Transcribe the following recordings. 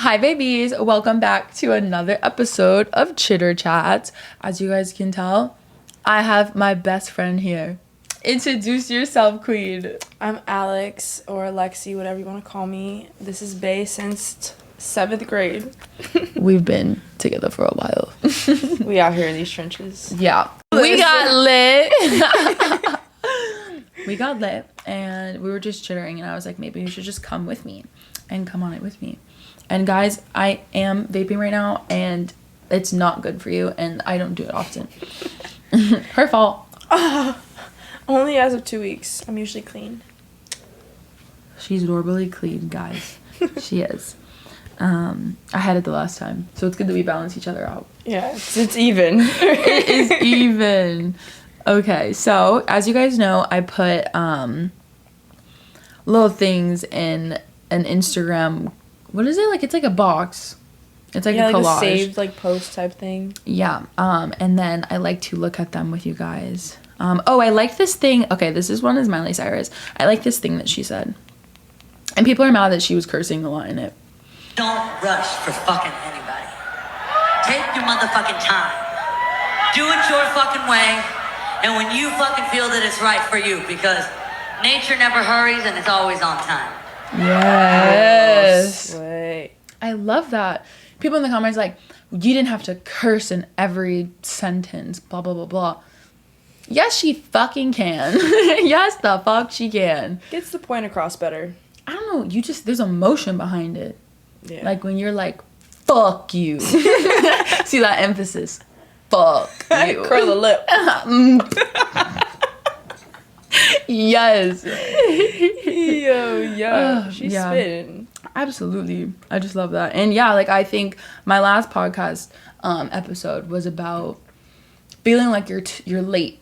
Hi babies, welcome back to another episode of Chitter Chat. As you guys can tell, I have my best friend here. Introduce yourself, queen. I'm Alex, or Lexi, whatever you want to call me. This is Bae since 7th grade. We've been together for a while. We out here in these trenches. Yeah. We got lit. We got lit and we were just chittering and I was like, maybe you should just come with me and come on it with me. And guys, I am vaping right now and it's not good for you and I don't do it often. Her fault. Only as of 2 weeks. I'm usually clean. She's normally clean, guys. She is. I had it the last time, so it's good that we balance each other out. Yeah, it's even. It is even. Okay, so as you guys know, I put little things in an Instagram. What is it? Like, it's like a box. It's like a collage. Like a saved like post type thing. Yeah. And then I like to look at them with you guys. I like this thing. Okay, this is one is Miley Cyrus. I like this thing that she said. And people are mad that she was cursing a lot in it. Don't rush for fucking anybody. Take your motherfucking time. Do it your fucking way. And when you fucking feel that it's right for you, because nature never hurries and it's always on time. Yes. Wait. I love that. People in the comments like, you didn't have to curse in every sentence, blah, blah, blah, blah. Yes, she fucking can. Yes, the fuck she can. Gets the point across better. I don't know. There's emotion behind it. Yeah. Like when you're like, fuck you. See that emphasis. Fuck you. Curl the lip. Yes. Yo. She's yeah. spitting. Absolutely. I just love that. And yeah, like I think my last podcast episode was about feeling like you're late.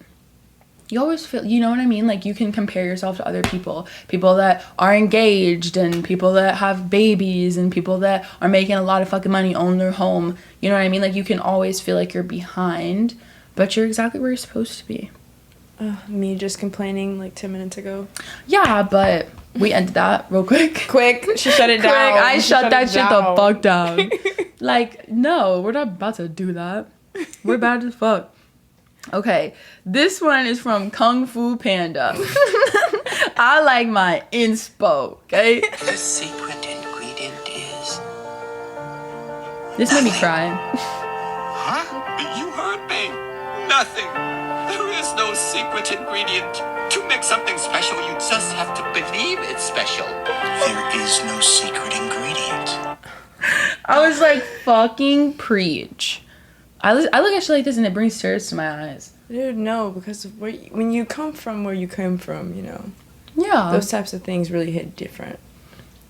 You always feel, you know what I mean? Like you can compare yourself to other people that are engaged and people that have babies and people that are making a lot of fucking money, own their home. You know what I mean? Like you can always feel like you're behind, but you're exactly where you're supposed to be. Me just complaining like 10 minutes ago. Yeah, but we ended that real quick. Quick. She shut it down. I shut that shit the fuck down. Like, no, we're not about to do that. We're bad as fuck. Okay, this one is from Kung Fu Panda. I like my inspo, okay? The secret ingredient is... This made me cry. Huh? You heard me. Nothing. There is no secret ingredient. To make something special, you just have to believe it's special. There is no secret ingredient. I was like, fucking preach. I look at shit like this and it brings tears to my eyes. Dude, no, because when you come from where you came from, you know. Yeah. Those types of things really hit different.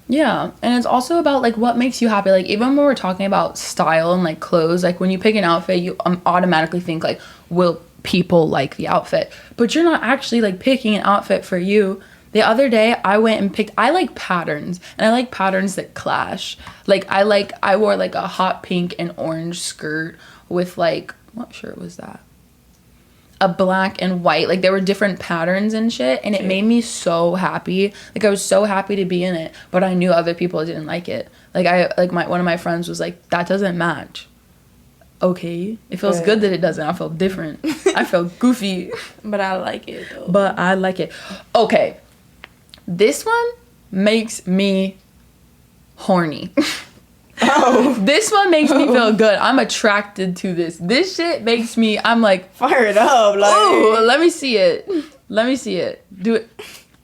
Yeah, and it's also about, like, what makes you happy. Like, even when we're talking about style and, like, clothes, like, when you pick an outfit, you automatically think, like, will people like the outfit? But you're not actually, like, picking an outfit for you. The other day, I like patterns, and I like patterns that clash. Like, I wore, like, a hot pink and orange skirt with, like, what shirt was that? A black and white. Like, there were different patterns and shit, and it made me so happy. Like, I was so happy to be in it, but I knew other people didn't like it. Like, one of my friends was like, that doesn't match. Okay. It feels good that it doesn't. I feel different. I feel goofy. But I like it, though. But I like it. Okay. This one makes me horny. Oh. This one makes me feel good. I'm attracted to this. This shit makes me, I'm like, fire it up. Like, ooh, let me see it. Let me see it. Do it.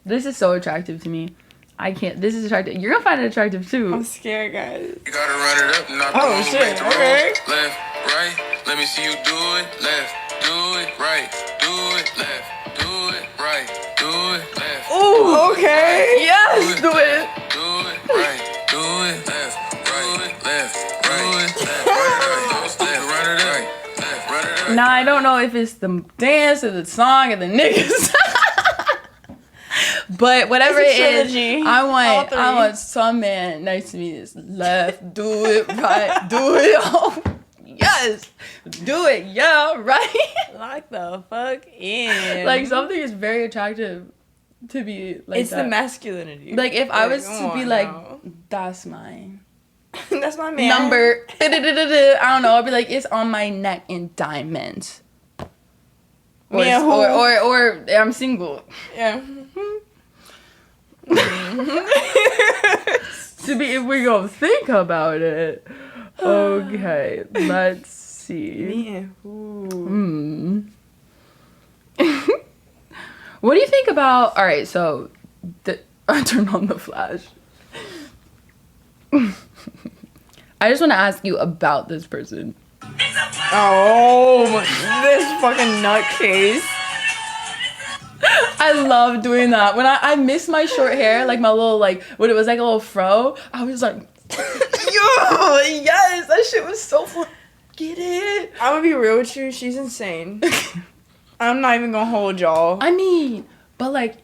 This is so attractive to me. I can't. This is attractive. You're gonna find it attractive too. I'm scared, guys. You gotta run it up, knock Oh, the whole shit. make the Okay. rolls. Left, right, let me see you do it. Left, do it, right, do it, left, do it, right, do it, left. Ooh, okay. Yes, do it. Do it, right, do it, left, right, left, right, left, right, left, right. Now I don't know if it's the dance or the song or the niggas. But whatever it is, I want some man next to me that's left, do it, right, do it. Oh, yes, do it, yeah, right. Lock the fuck in. Like, something is very attractive to be like it's that. the masculinity. Like, if I was Come to be on like, now. that's mine. That's my man. number. I don't know. I'll be like, it's on my neck in diamonds. Or, Me and who? or I'm single. Yeah. If we're gonna think about it. Okay, let's see. Me and who? What do you think about? All right, so I turned on the flash. I just want to ask you about this person. Oh, this fucking nutcase. I love doing that. When I miss my short hair, like my little, like, when it was like a little fro, I was like, yo, yes, that shit was so fun. Get it? I'm gonna be real with you. She's insane. I'm not even gonna hold y'all. I mean, but like,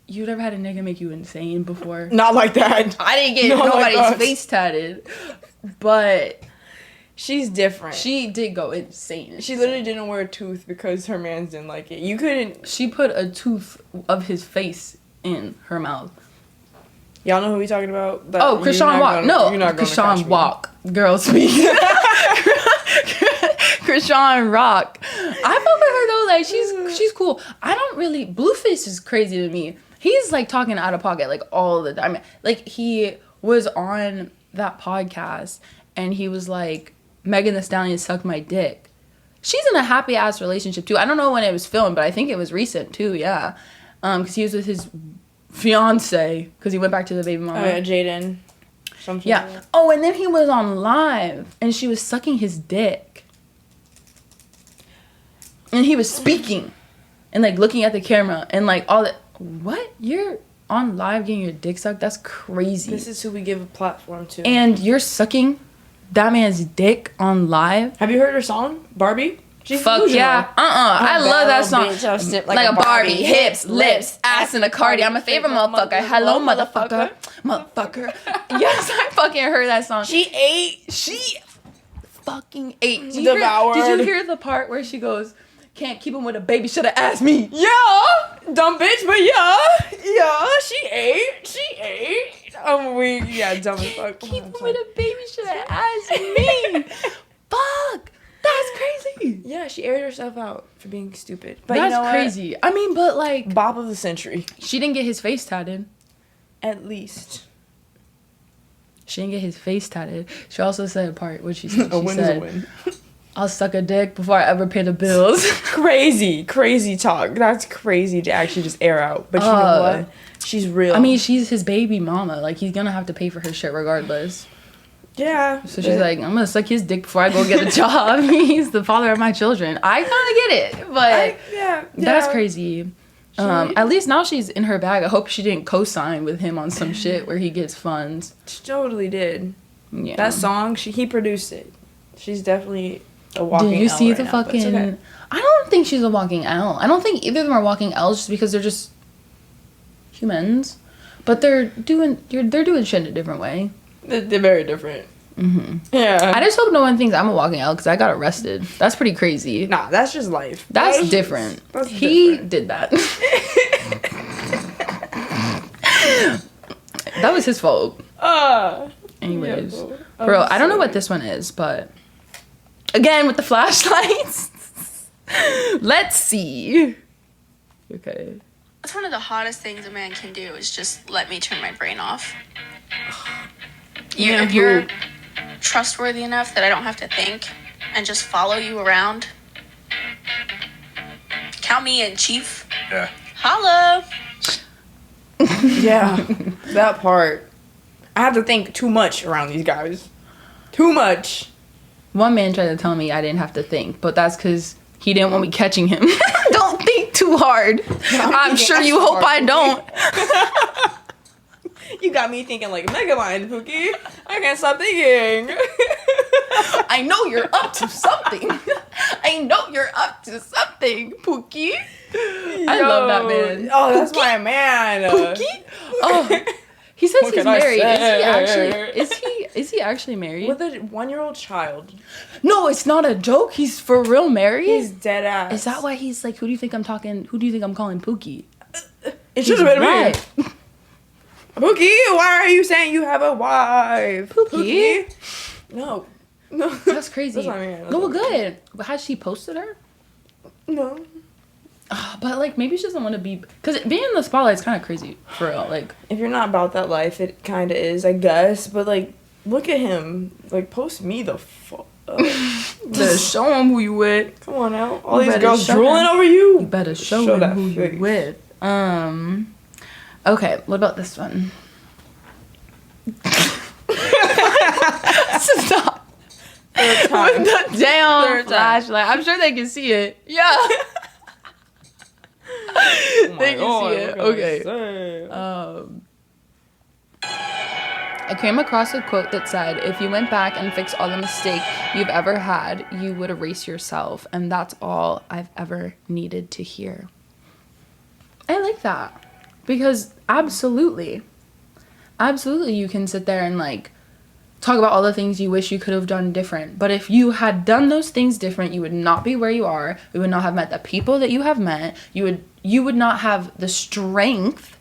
you never had a nigga make you insane before? Not like that. I didn't get Not like nobody's us. face tatted, but She's different. she did go insane. She literally didn't wear a tooth because her mans didn't like it. You couldn't. She put a tooth of his face in her mouth. Y'all know who we talking about? That Oh, you're Krishan not Walk. gonna- No, you're not gonna catch Krishan me. Walk. Girl speak. Krishan Rock. I fuck with her though. Like she's cool. I don't really. Blueface is crazy to me. He's like talking out of pocket like all the time. Like he was on that podcast and he was like, Megan Thee Stallion sucked my dick. She's in a happy ass relationship too. I don't know when it was filmed, but I think it was recent too. Yeah, because he was with his fiance because he went back to the baby mama. Oh yeah, Jaden. Something like Yeah. that. Oh, and then he was on live and she was sucking his dick. And he was speaking and like looking at the camera and like all that. What? You're on live getting your dick sucked? That's crazy. This is who we give a platform to. And you're sucking that man's dick on live? Have you heard her song, Barbie? She's Fuck delusional. yeah. I love that song. Bitch, I'll sit Like a Barbie, hips, lips, ass, and a cardi. I'm a favorite motherfucker. Hello, motherfucker. Motherfucker. Yes, I fucking heard that song. She ate. She fucking ate. Did Devoured. Did you hear the part where she goes, can't keep him with a baby, should have asked me? Yeah, dumb bitch, but yeah, she ate. I'm weak. Yeah, dumb as fuck. Keep him with a baby, should have asked me. Fuck. That's crazy. Yeah, she aired herself out for being stupid. But That's you know crazy. I mean, but like, what? Bop of the century. she didn't get his face tatted. At least. She didn't get his face tatted. She also said a part what she said. A She win is a said, win. I'll suck a dick before I ever pay the bills. Crazy talk. That's crazy to actually just air out. But you know what? She's real. I mean, she's his baby mama. Like, he's gonna have to pay for her shit regardless. yeah. So she's like, I'm gonna suck his dick before I go get a job. He's the father of my children. I kind of get it, but that's crazy. At least now she's in her bag. I hope she didn't co-sign with him on some shit where he gets funds. She totally did. Yeah. That song, he produced it. She's definitely a walking Did you L see right the now, but it's fucking? okay. I don't think she's a walking L. I don't think either of them are walking L's just because they're just humans, but they're doing shit in a different way. They're very different. Mm-hmm. Yeah. I just hope no one thinks I'm a walking L because I got arrested. That's pretty crazy. Nah, that's just life. That's different. That's He different. did that. That was his fault. Anyways, yeah, bro, I don't know what this one is, but again with the flashlights. Let's see. Okay. That's one of the hottest things a man can do is just let me turn my brain off. If you're trustworthy enough that I don't have to think and just follow you around, count me in, chief. Yeah. Holla. Yeah, that part. I have to think too much around these guys. Too much. One man tried to tell me I didn't have to think, but that's because he didn't want me catching him. Don't think too hard. I'm sure you hope I don't. You got me thinking like Megamind, Pooky. I can't stop thinking. I know you're up to something. I know you're up to something, Pooky. I love that man. Oh, that's my man. Pooky? Oh, he says What he's can I married. say? Is he actually married? With a 1-year-old child. No, it's not a joke. He's for real married. He's dead ass. Is that why he's like, who do you think I'm calling Pooky? It should have been me. right. Pooky, why are you saying you have a wife? Pooky? No. That's crazy. That's what I mean. No, good. But has she posted her? No. But like maybe she doesn't want to be, because being in the spotlight is kind of crazy for real. Like If you're not about that life, it kind of is, I guess. But like, look at him. Like, post me the fuck. better show him who you with. Come on now. All You these better girls show drooling him. over you. You better show him that who face. you with. Okay, what about this one? Stop. Third time. With the damn Third time. flashlight. I'm sure they can see it. Yeah. Oh They can God, see it. what can I Okay. say? I came across a quote that said, if you went back and fixed all the mistakes you've ever had, you would erase yourself. And that's all I've ever needed to hear. I like that. Because absolutely you can sit there and like talk about all the things you wish you could have done different. But if you had done those things different, you would not be where you are. You would not have met the people that you have met. You would not have the strength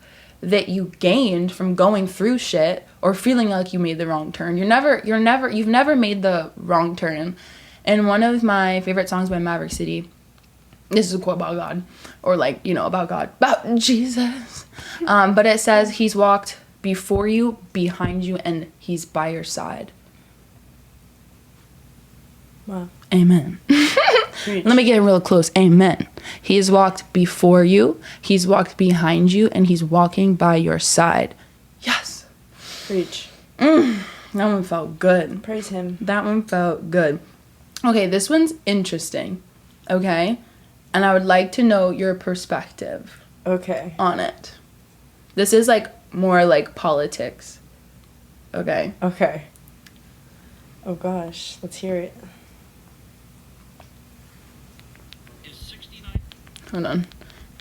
that you gained from going through shit or feeling like you made the wrong turn. You've never made the wrong turn. And one of my favorite songs by Maverick City, this is a quote about God, or like, you know, about God, about Jesus. But it says, he's walked before you, behind you, and he's by your side. Wow. Amen. Preach. Let me get real close. Amen. He has walked before you, he's walked behind you, and he's walking by your side. Yes. Preach. That one felt good. Praise him. That one felt good. Okay, this one's interesting. Okay? And I would like to know your perspective Okay. on it. This is like more like politics. Okay? Okay. Oh gosh, let's hear it. Hold on.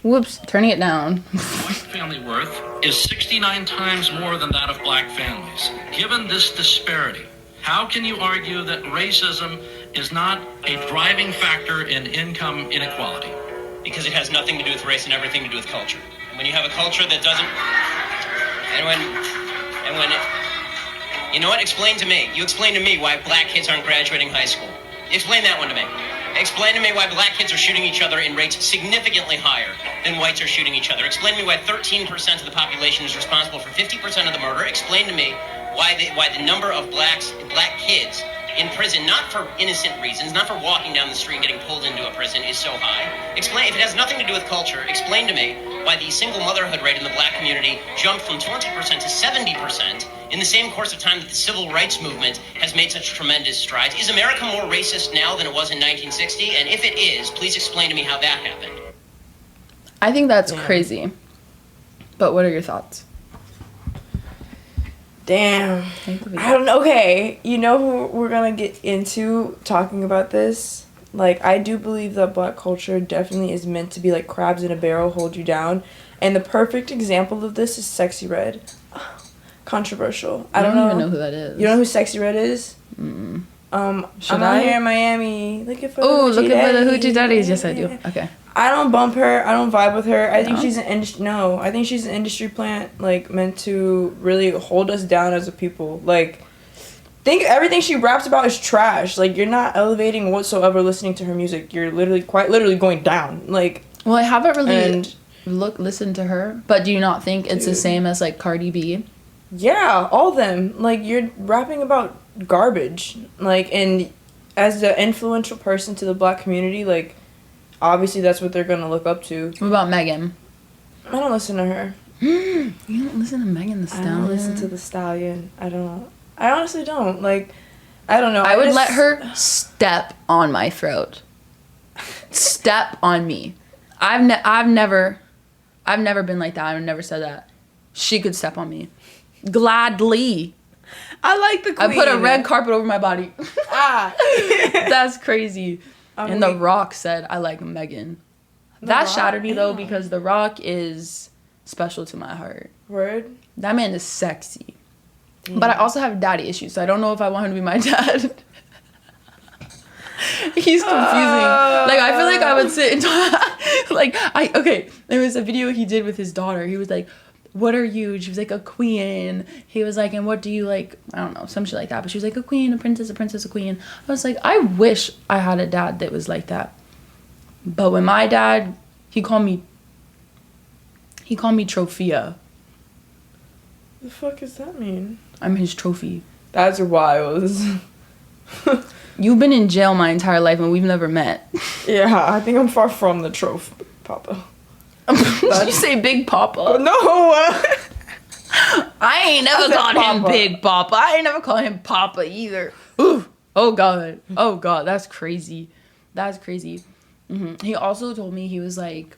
Whoops, turning it down. White family worth is 69 times more than that of black families. Given this disparity, how can you argue that racism is not a driving factor in income inequality? Because it has nothing to do with race and everything to do with culture. And when you have a culture that doesn't, you know what? Explain to me. You explain to me why black kids aren't graduating high school. Explain that one to me. Explain to me why black kids are shooting each other in rates significantly higher than whites are shooting each other. Explain to me why 13% of the population is responsible for 50% of the murder. Explain to me why the number of black kids in prison, not for innocent reasons, not for walking down the street and getting pulled into a prison, is so high. Explain, if it has nothing to do with culture, explain to me why the single motherhood rate in the black community jumped from 20% to 70% in the same course of time that the civil rights movement has made such tremendous strides. Is America more racist now than it was in 1960? And if it is, please explain to me how that happened. I think that's crazy. But what are your thoughts? Damn. I don't know. Okay, you know who we're gonna get into talking about this? Like, I do believe that black culture definitely is meant to be like crabs in a barrel, hold you down. And the perfect example of this is Sexy Red. Controversial. I don't even know who that is. You know who Sexy Red is? Mm. I'm Should out I? here in Miami. Looking for Oh, the looking for the daddies. hoochie daddies. Yes, I do. Okay. I don't bump her. I don't vibe with her. I think No? she's an I think she's an industry plant, like, meant to really hold us down as a people. Like, think everything she raps about is trash. Like, you're not elevating whatsoever listening to her music. You're quite literally going down. Like, Well, I haven't really and listened to her, but do you not think it's the Dude. same as like Cardi B? yeah, all of them. Like, you're rapping about garbage. Like, and as the influential person to the black community, like, obviously that's what they're gonna look up to. What about Megan? I don't listen to her. You don't listen to Megan Thee I Stallion? don't listen to the Stallion. I don't. I honestly don't. Like, I don't know. I would just- let her step on my throat. Step on me. I've never been like that. I've never said that. She could step on me. Gladly. I like the queen. I put a red carpet over my body. Ah. That's crazy. I'm And The weak. Rock said, I like Megan. That Rock? shattered me though, Ew. because The Rock is special to my heart. Word. That man is sexy. But I also have daddy issues, so I don't know if I want him to be my dad. He's confusing. Like, I feel like I would sit and talk. Like, okay, there was a video he did with his daughter. He was like, what are you? She was like, a queen. He was like, and what do you like? I don't know, some shit like that. But she was like, a queen, a princess, a queen. I was like, I wish I had a dad that was like that. But when my dad, he called me Trophia. The fuck does that mean? I'm his trophy. That's wild. You've been in jail my entire life and we've never met. Yeah, I think I'm far from the trophy, Papa. Did you say Big Papa? No! I ain't never called him Big Papa. I ain't never called him Papa either. Ooh. Oh God, that's crazy. That's crazy. He also told me, he was like,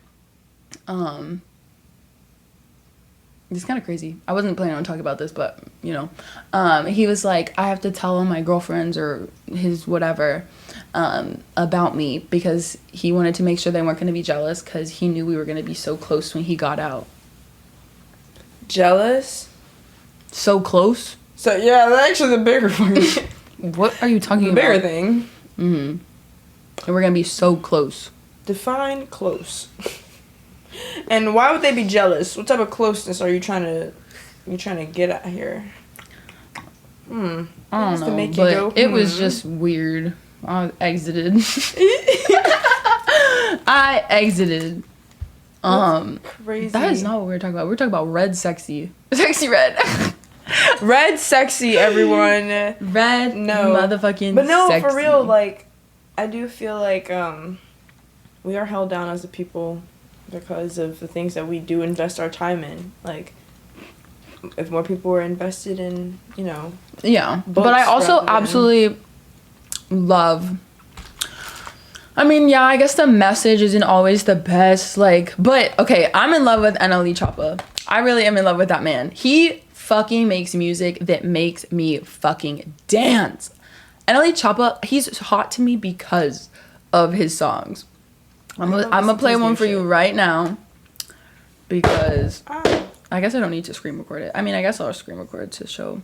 it's kind of crazy. I wasn't planning on talking about this, but you know, he was like, I have to tell all my girlfriends or his whatever about me, because he wanted to make sure they weren't going to be jealous, because he knew we were going to be so close when he got out. Jealous? So close? So yeah, that's actually the bigger thing. What are you talking about? The bigger thing. And we're going to be so close. Define close. And why would they be jealous? What type of closeness are you trying to get at here? I don't know, but it was just weird. I exited. Crazy. That is not what we're talking about. We're talking about red sexy. Sexy red. Red sexy, everyone. Red motherfucking But no, sexy. for real, like, I do feel like we are held down as a people because of the things that we do invest our time in. Like, if more people were invested in, you know. Yeah. But I also absolutely love, I mean, yeah, I guess the message isn't always the best, like, but okay, I'm in love with NLE Choppa. I really am in love with that man. He fucking makes music that makes me fucking dance. NLE Choppa, he's hot to me because of his songs. I'm gonna play one for you right now, because I guess I don't need to screen record it. I mean, I guess I'll screen record to show.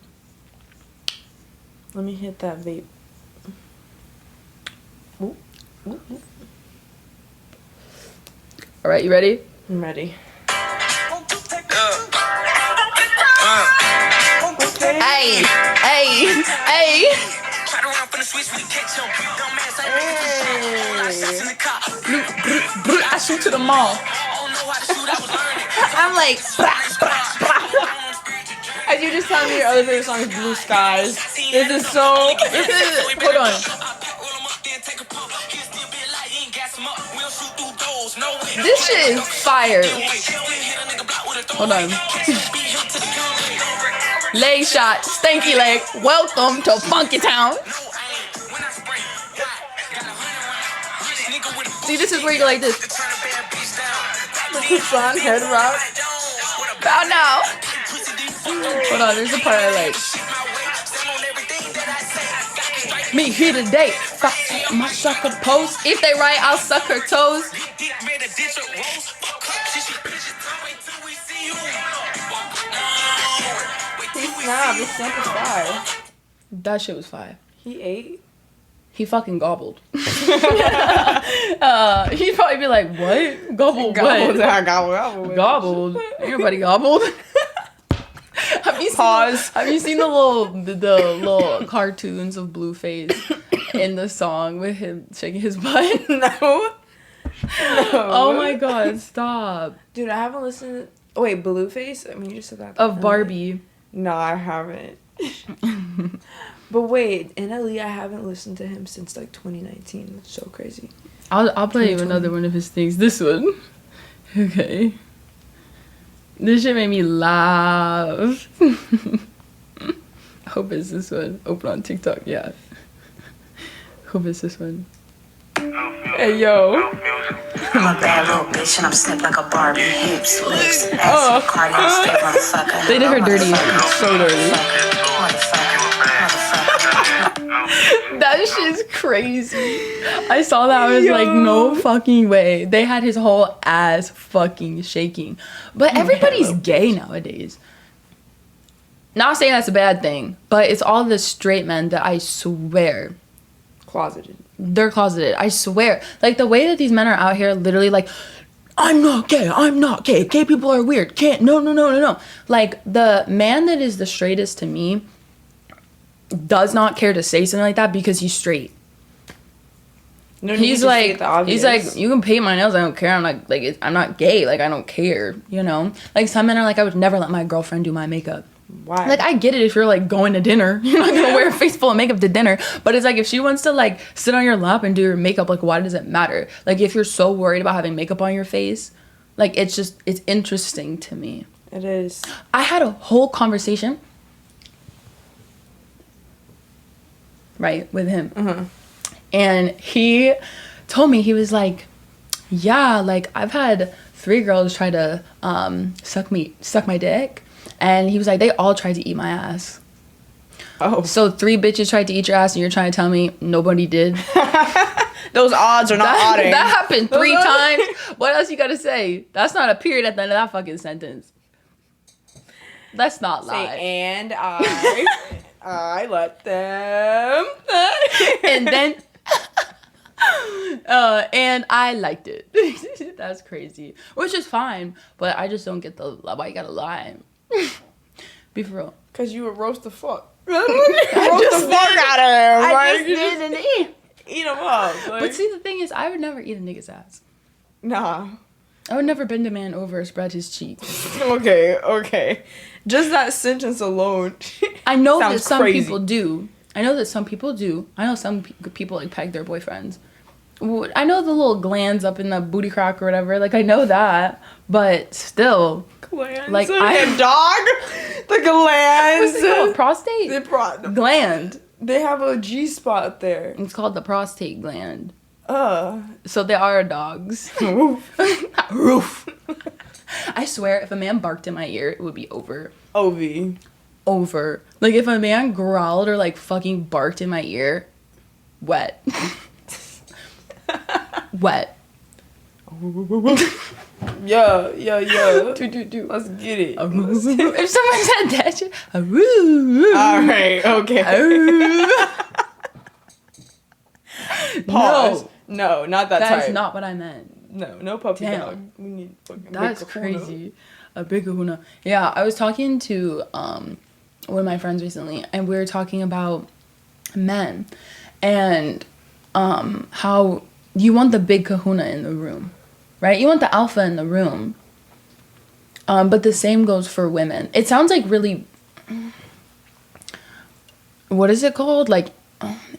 Let me hit that vape. Ooh. Ooh, ooh. All right, you ready? I'm ready. Hey, hey, hey. I shoot to the mall. I'm like, as you just tell me your other favorite song is Blue Skies. Hold on. This shit is fire. Hold on. Leg shot, stanky leg. Welcome to Funky Town. See, this is where you go like this. Son, head rock. Bow now. Hold on, there's a part I like. Me here today. Fuck my sucker post. If they right, I'll suck her toes. Nah, this sample's fire. That shit was fire. He ate? He fucking gobbled. He'd probably be like, what? Gobbled what? Gobbled. Ain't nobody gobbled. Have you seen the little cartoons of Blueface in the song with him shaking his butt? No. Oh my god, stop. Dude, I haven't listened. Wait, Blueface? I mean, you just said that. Of Barbie. No, I haven't. But wait, NLE, I haven't listened to him since like 2019. That's so crazy. I'll play you another one of his things. This one. Okay. This shit made me laugh. I hope it's this one. Open on TikTok, yeah. Hope it's this one. Hey, yo. I'm a bad little bitch and I'm slick like a Barbie. Hips, lips, ass, cardio, straight motherfucker. They did her dirty. So dirty. That shit's crazy. I saw that. I was like, no fucking way. They had his whole ass fucking shaking. But everybody's gay nowadays. Not saying that's a bad thing, but it's all the straight men that I swear. Closeted. They're closeted. I swear. Like, the way that these men are out here literally like, I'm not gay. I'm not gay. Gay people are weird. Can't. No. Like, the man that is the straightest to me does not care to say something like that because he's straight. No, he's like, you can paint my nails. I don't care. I'm not gay. Like, I don't care. You know. Like, some men are like, I would never let my girlfriend do my makeup. Why? Like, I get it if you're like going to dinner. You're not gonna wear a face full of makeup to dinner. But it's like, if she wants to like sit on your lap and do your makeup, like, why does it matter? Like, if you're so worried about having makeup on your face, like, it's interesting to me. It is. I had a whole conversation, right, with him. Mm-hmm. And he told me, he was like, yeah, like, I've had 3 girls try to suck my dick. And he was like, they all tried to eat my ass. Oh. So 3 bitches tried to eat your ass and you're trying to tell me nobody did? Those odds are not odding. That happened 3 times. What else you gotta say? That's not a period at the end of that fucking sentence. Let's not lie. And I let them. And then... and I liked it. That's crazy. Which is fine. But I just don't get why you gotta lie. Be for real. Cause you would roast the fuck. roast the fuck out of him. I just didn't eat him up. Like. But see, the thing is, I would never eat a nigga's ass. Nah. I would never bend a man over or spread his cheeks. Okay. Just that sentence alone. I know that some crazy. people do. I know some people like peg their boyfriends. I know the little glands up in the booty crack or whatever. Like, I know that, but still, glands. Like, a dog. The glands. What's it called? Prostate. The gland. They have a G spot there. It's called the prostate gland. So they are dogs. Roof. I swear, if a man barked in my ear, it would be over. Over. Like, if a man growled or like fucking barked in my ear, wet. Wet. Yeah. Do. Let's get it. If someone said that shit, alright, okay. Pause. No, not that type. That's not what I meant. No puppy dog. We need fucking That's crazy. A big kahuna. Yeah, I was talking to one of my friends recently, and we were talking about men and how you want the big kahuna in the room, right? You want the alpha in the room. But the same goes for women. It sounds like really, what is it called? Like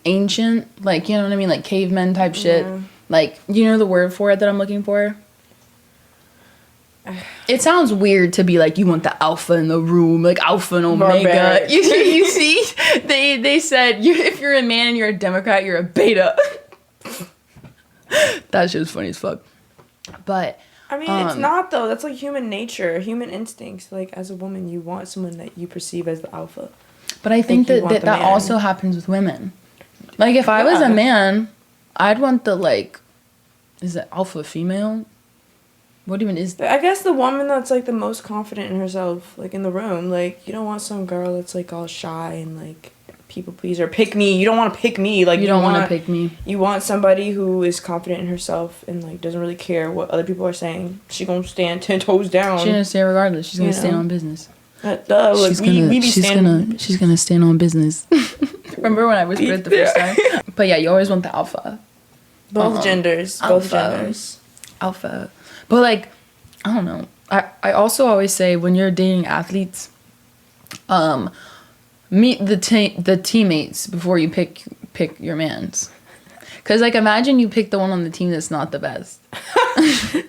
ancient, like, you know what I mean? Like cavemen type shit. Like, you know the word for it that I'm looking for? It sounds weird to be like, you want the alpha in the room, like alpha and omega. You see? They said, if you're a man and you're a Democrat, you're a beta. That shit was funny as fuck. But I mean, it's not though. That's like human nature, human instincts. Like, as a woman, you want someone that you perceive as the alpha. But I think that also happens with women. Like, if I was a man, I'd want the, like, is it alpha female? What even is that? I guess the woman that's like the most confident in herself, like in the room. Like, you don't want some girl that's like all shy and like people pleaser. Pick me. You don't want to pick me. Like, you don't want to pick me. You want somebody who is confident in herself and like doesn't really care what other people are saying. She gonna stand 10 toes down. She's gonna stand regardless. She's gonna stand on business. She's gonna stand on business. Remember when I whispered it the first time? But yeah, you always want the alpha. Both genders. Alpha. But like, I don't know. I also always say when you're dating athletes, meet the teammates before you pick your mans. Cause like, imagine you pick the one on the team that's not the best.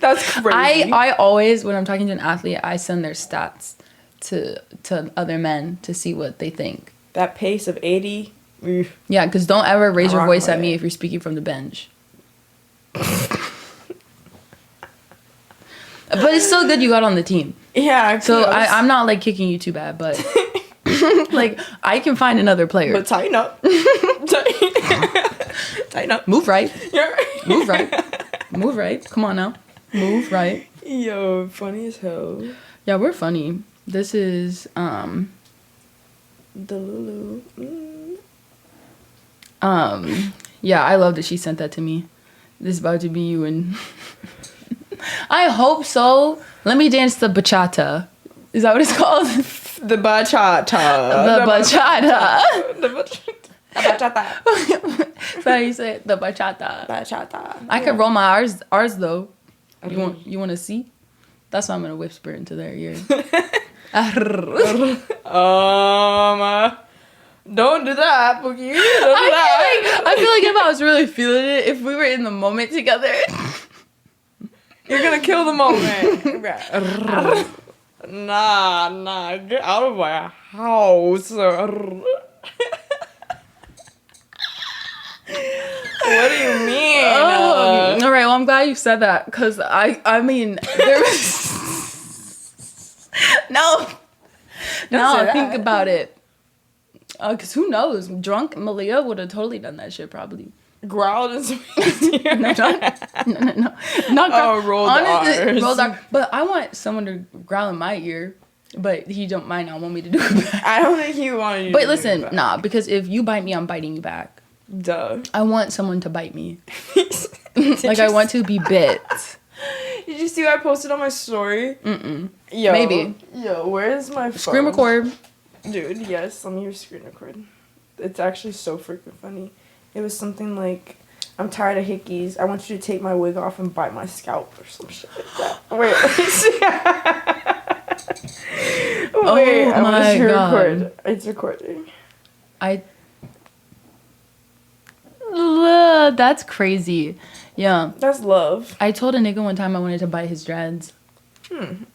That's crazy. I always, when I'm talking to an athlete, I send their stats to other men to see what they think. That pace of 80. Yeah, because don't ever raise your voice at me if you're speaking from the bench. But it's still good you got on the team. Yeah. So I'm not like kicking you too bad, but like, I can find another player. But tighten up. Tighten up. Move right. You're right. Move right. Move right. Come on now. Move right. Yo, funny as hell. Yeah, we're funny. This is the Lulu. Yeah, I love that she sent that to me. This is about to be you and I hope so. Let me dance the bachata. Is that what it's called? The bachata. The bachata. The bachata. That's how you say it. The bachata. Bachata. I could roll my R's though. You want to see? That's why I'm gonna whisper into their ear. Don't do that, Pooky. Don't do that. I feel like if I was really feeling it, if we were in the moment together, you're gonna kill the moment. Nah, get out of my house. What do you mean? All right, well, I'm glad you said that, because I mean, there was... No, I think about it. Because who knows? Drunk Malia would have totally done that shit, probably. Growled in some No. Not rolled R's. Rolled R. But I want someone to growl in my ear, but he don't might not want me to do it back. I don't think he wanted you but to listen, do it back. nah, because if you bite me, I'm biting you back. Duh. I want someone to bite me. Like, I want to be bit. Did you see what I posted on my story? Mm-mm. Yo. Maybe. Yo, where's my phone? Screen record. Dude, yes, let me hear screen record. It's actually so freaking funny. It was something like, I'm tired of hickeys. I want you to take my wig off and bite my scalp or some shit like that. Wait, let me see. Wait, oh my God. Record. It's recording. That's crazy. Yeah. That's love. I told a nigga one time I wanted to bite his dreads. And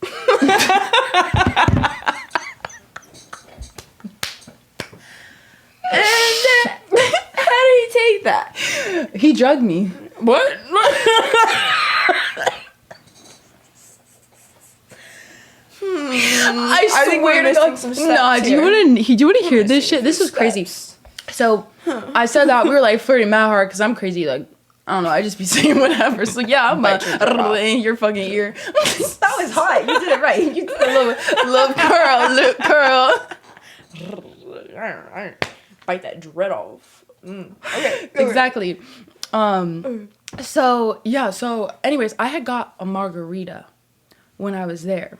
how did he take that? He drugged me. What? I think swear we're to God. missing some Nah, steps do you here. want to hear this shit? This was crazy. So I said that we were like flirting mad hard because I'm crazy. Like, I don't know. I just be saying whatever. So yeah, I'm like in your fucking ear. That was hot. You did it right. You did a little curl. Bite that dread off. Okay. Exactly. So yeah. So anyways, I had got a margarita when I was there.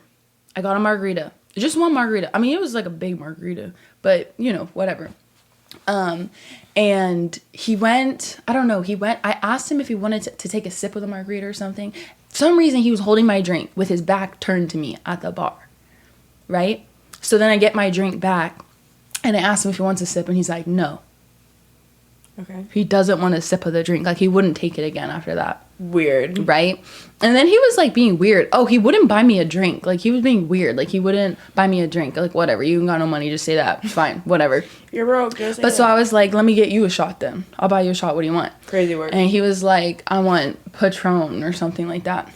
I got a margarita. Just one margarita. I mean, it was like a big margarita, but you know, whatever. And he went, I asked him if he wanted to take a sip of the margarita or something. For some reason, he was holding my drink with his back turned to me at the bar, right? So then I get my drink back, and I asked him if he wants a sip, and he's like, no. Okay. He doesn't want a sip of the drink. Like, he wouldn't take it again after that. Weird. Right? And then he was, like, being weird. Oh, he wouldn't buy me a drink. Like, he was being weird. Like, he wouldn't buy me a drink. Like, whatever. You ain't got no money. Just say that. It's fine. Whatever. You're broke. Just say But that. so I was like, let me get you a shot then. I'll buy you a shot. What do you want? Crazy work. And he was like, I want Patron or something like that.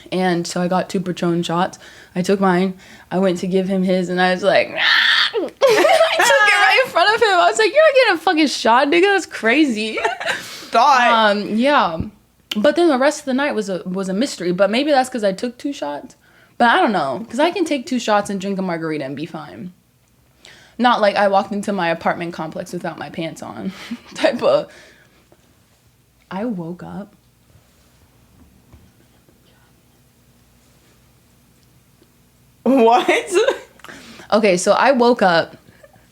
And so I got 2 Patron shots. I took mine. I went to give him his, and I was like, I took it right in front of him. I was like, you're not getting a fucking shot, nigga. That's crazy. Yeah. But then the rest of the night was a mystery. But maybe that's because I took 2 shots. But I don't know. Because I can take 2 shots and drink a margarita and be fine. Not like I walked into my apartment complex without my pants on. Type of. I woke up. What? Okay, so I woke up.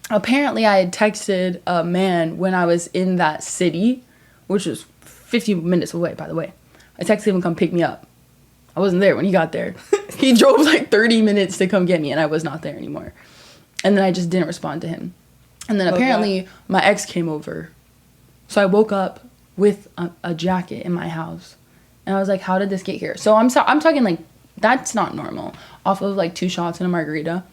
Apparently, I had texted a man when I was in that city, which was 50 minutes away, by the way. I texted him to come pick me up. I wasn't there when he got there. He drove like 30 minutes to come get me, and I was not there anymore. And then I just didn't respond to him. And then apparently, my ex came over. So I woke up with a jacket in my house. And I was like, how did this get here? So I'm talking like, that's not normal. Off of like 2 shots and a margarita.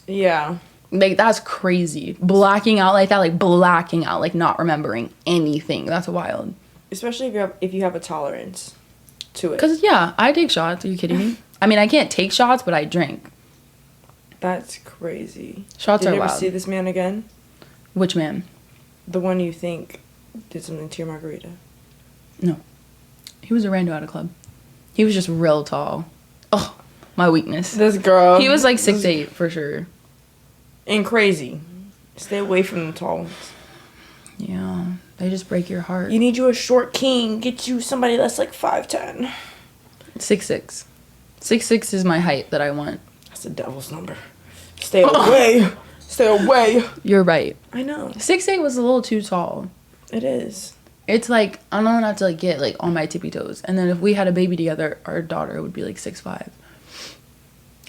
Yeah. Like, that's crazy. Blacking out like that, like not remembering anything. That's wild. Especially if you have a tolerance to it. Because, yeah, I take shots. Are you kidding me? I mean, I can't take shots, but I drink. That's crazy. Shots Did are you ever wild. see this man again? Which man? The one you think did something to your margarita. No. He was a rando at a club. He was just real tall. Oh, my weakness. This girl. He was like 6'8" for sure. And crazy. Stay away from the tall ones. Yeah. They just break your heart. You need you a short king. Get you somebody that's like 5'10". 6'6". 6'6" is my height that I want. That's the devil's number. Stay away. Stay away. You're right. I know. 6'8" was a little too tall. It is. It's like, I don't know not to like get like on my tippy toes. And then if we had a baby together, our daughter would be like 6'5".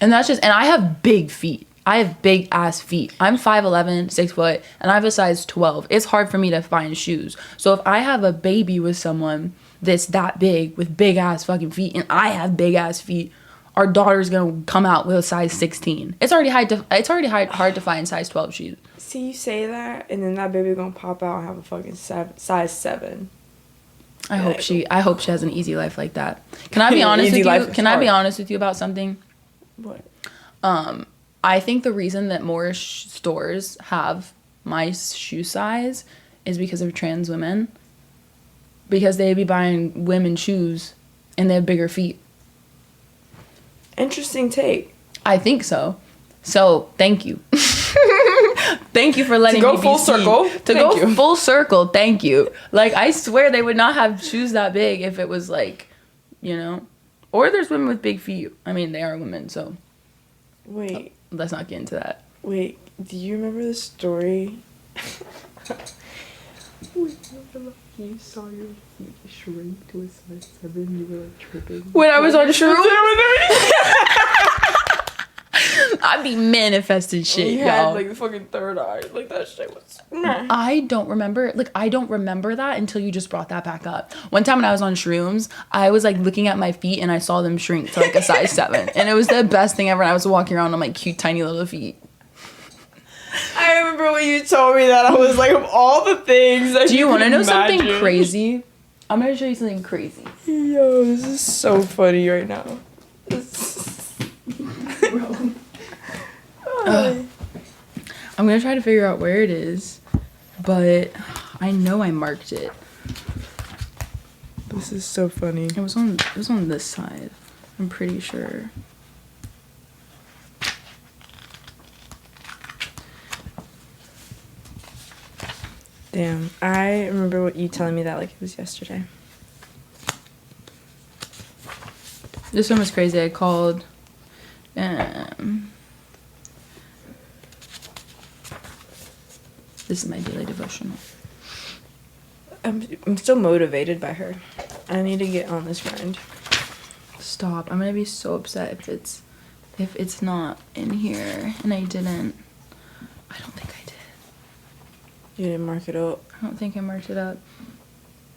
And that's just, and I have big feet. I have big ass feet. I'm 5'11", 6 foot, and I have a size 12. It's hard for me to find shoes. So if I have a baby with someone that's that big with big ass fucking feet, and I have big ass feet, our daughter's gonna come out with a size 16. It's already hard to find size 12 shoes. See, you say that, and then that baby gonna pop out and have a fucking size 7. I hope she has an easy life like that. Can I be honest with you? Can I be honest with you about something? What? I think the reason that more stores have my shoe size is because of trans women. Because they'd be buying women's shoes and they have bigger feet. Interesting take. I think so. So, thank you. Thank you for letting me go full circle. Full circle, thank you. Like, I swear they would not have shoes that big if it was like, you know. Or there's women with big feet. I mean, they are women, so. Wait. Let's not get into that. Wait, do you remember the story? You saw your feet shrink to a size 7, you were like tripping. When I was on shrooms? I'd be manifesting shit, you y'all. had like the fucking third eye. Like that shit was. I don't remember that until you just brought that back up. One time when I was on shrooms, I was like looking at my feet and I saw them shrink to like a size 7. And it was the best thing ever. And I was walking around on my cute tiny little feet. I remember when you told me that. I was like, of all the things that do you want to know imagine. something crazy? I'm going to show you something crazy. Yo, this is so funny right now. I'm going to try to figure out where it is. But I know I marked it. This is so funny. It was on this side. I'm pretty sure. Damn, I remember what you telling me that like it was yesterday. This one was crazy. I called. This is my daily devotional. I'm still motivated by her. I need to get on this grind. Stop. I'm gonna be so upset if it's not in here and I didn't. I don't think I did. You didn't mark it up. I don't think I marked it up.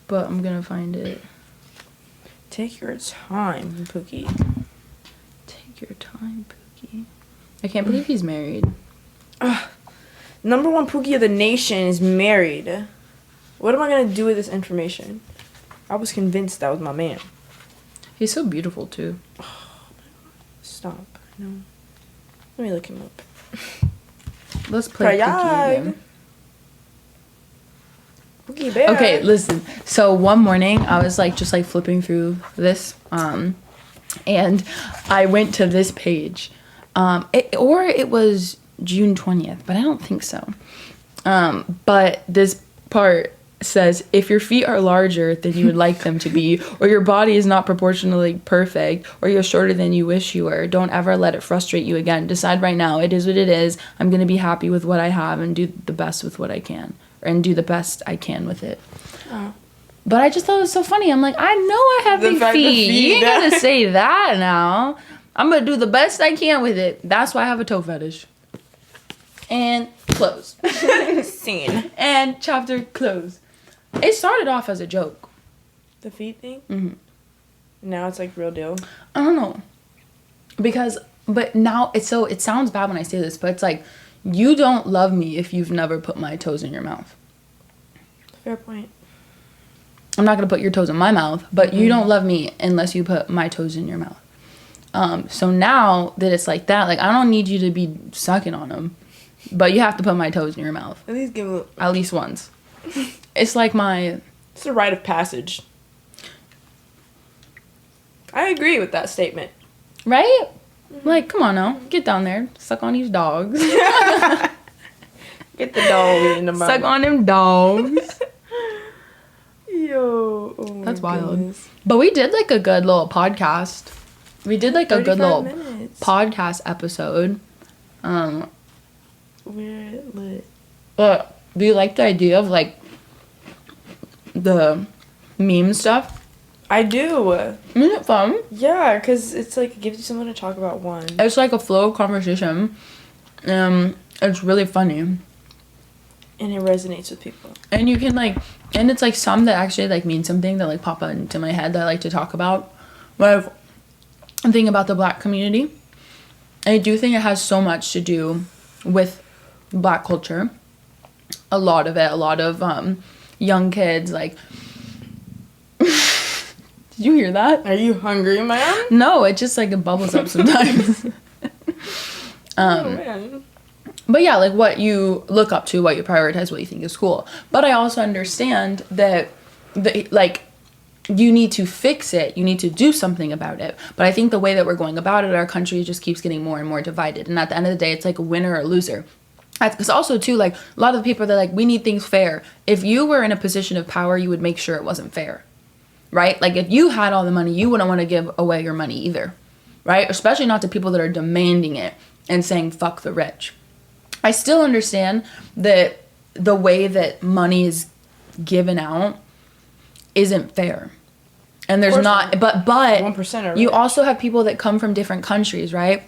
But I'm gonna find it. Take your time, Pooky. Take your time, Pooky. I can't believe he's married. Number 1 Pooky of the nation is married. What am I gonna do with this information? I was convinced that was my man. He's so beautiful too. Stop. No. Let me look him up. Let's play Pooky again. Pooky bear. Okay, listen. So one morning I was like just like flipping through this and I went to this page. It was June 20th, but I don't think so. But this part says, if your feet are larger than you would like them to be, or your body is not proportionally perfect, or you're shorter than you wish you were, don't ever let it frustrate you again. Decide right now, it is what it is. I'm going to be happy with what I have and do the best with what I can, and do the best I can with it. Oh. But I just thought it was so funny. I'm like, I know I have big feet. You ain't got to say that now. I'm going to do the best I can with it. That's why I have a toe fetish. And close. Scene. And chapter close. It started off as a joke. The feet thing? Mm-hmm. Now it's like real deal. I don't know. But now it sounds bad when I say this, but it's like, you don't love me if you've never put my toes in your mouth. Fair point. I'm not going to put your toes in my mouth, but you don't love me unless you put my toes in your mouth. So now that it's like that, like, I don't need you to be sucking on them, but you have to put my toes in your mouth. At least give them. At least once. It's like it's a rite of passage. I agree with that statement. Right? Like, come on now. Get down there. Suck on these dogs. Get the dog in the mouth. Suck on them dogs. Yo. Oh my That's wild. goodness. But we did like a good little podcast. We did like a good 35 little minutes. podcast episode. We're lit. But do you like the idea of like the meme stuff? I do. Isn't it fun? Yeah, because it's like it gives you someone to talk about one. It's like a flow of conversation. It's really funny. And it resonates with people. And you can like, and it's like some that actually like mean something that like pop into my head that I like to talk about. When I'm thinking about the Black community, I do think it has so much to do with Black culture. A lot of young kids like. Did you hear that? Are you hungry, man? No, it just like it bubbles up sometimes. Oh, man. But yeah, like what you look up to, what you prioritize, what you think is cool. But I also understand that like you need to fix it. You need to do something about it. But I think the way that we're going about it, our country just keeps getting more and more divided. And at the end of the day, it's like a winner or a loser. Because also too, like a lot of the people, they're like, we need things fair. If you were in a position of power, you would make sure it wasn't fair, right? Like if you had all the money, you wouldn't want to give away your money either, right? Especially not to people that are demanding it and saying, fuck the rich. I still understand that the way that money is given out isn't fair. And there's not, but 1% you also have people that come from different countries, right?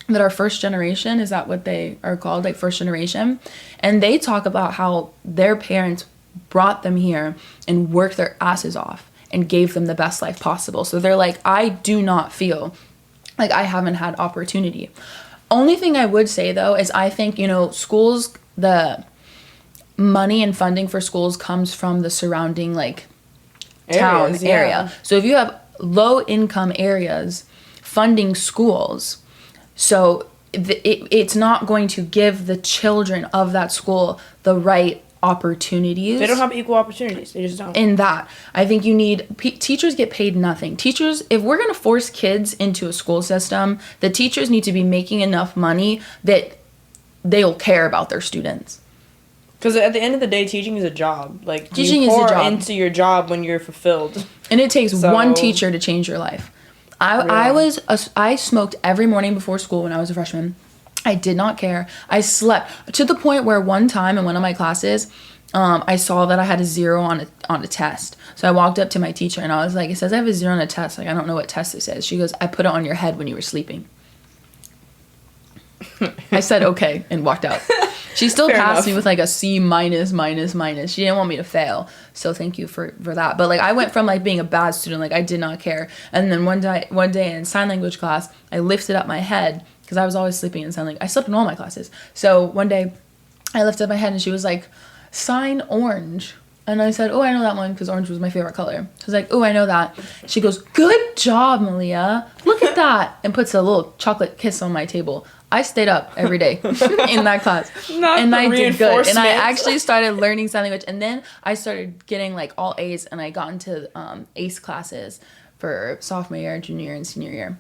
That are first generation, is that what they are called, like first generation? And they talk about how their parents brought them here and worked their asses off and gave them the best life possible. So they're like, I do not feel like I haven't had opportunity. Only thing I would say though is I think, you know, schools, the money and funding for schools comes from the surrounding like town area. So if you have low income areas funding schools, so it's not going to give the children of that school the right opportunities. They don't have equal opportunities. They just don't. In that, I think you need teachers get paid nothing. Teachers, if we're going to force kids into a school system, the teachers need to be making enough money that they'll care about their students. Because at the end of the day, teaching is a job. Like teaching you is pour a job. into your job when you're fulfilled. And it takes one teacher to change your life. I smoked every morning before school when I was a freshman. I did not care. I slept to the point where one time in one of my classes, I saw that I had a 0 on a test. So I walked up to my teacher and I was like, it says I have a 0 on a test. Like, I don't know what test it says. She goes, I put it on your head when you were sleeping. I said, okay, and walked out. She still passed me with like a C minus. She didn't want me to fail. So thank you for that. But like I went from like being a bad student, like I did not care. And then one day in sign language class, I lifted up my head because I was always sleeping in sign language. I slept in all my classes. So one day I lifted up my head and she was like, sign orange. And I said, oh, I know that one because orange was my favorite color. She was like, oh, I know that. She goes, good job, Malia. Look at that. And puts a little chocolate kiss on my table. I stayed up every day in that class. And I did good. And I actually started learning sign language. And then I started getting like all A's and I got into ACE classes for sophomore year, junior year, and senior year.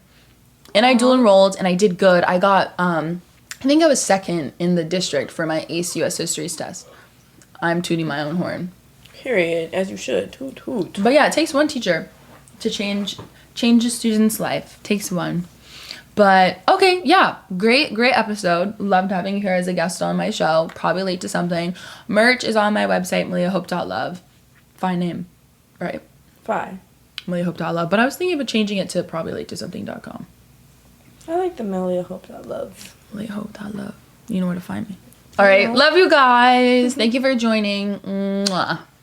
And I dual enrolled and I did good. I got, I think I was second in the district for my ACE US Histories test. I'm tooting my own horn. Period, as you should. Toot toot. But yeah, it takes one teacher to change a student's life. It takes one. But okay, yeah, great episode. Loved having you here as a guest on my show. Probably late to something. Merch is on my website, MaliaHope.love. Fine name, right? Fine. MaliaHope.love. But I was thinking of changing it to probably late to something.com. I like the MaliaHope.love. MaliaHope.love. You know where to find me. All right, love you guys. Thank you for joining. Mwah.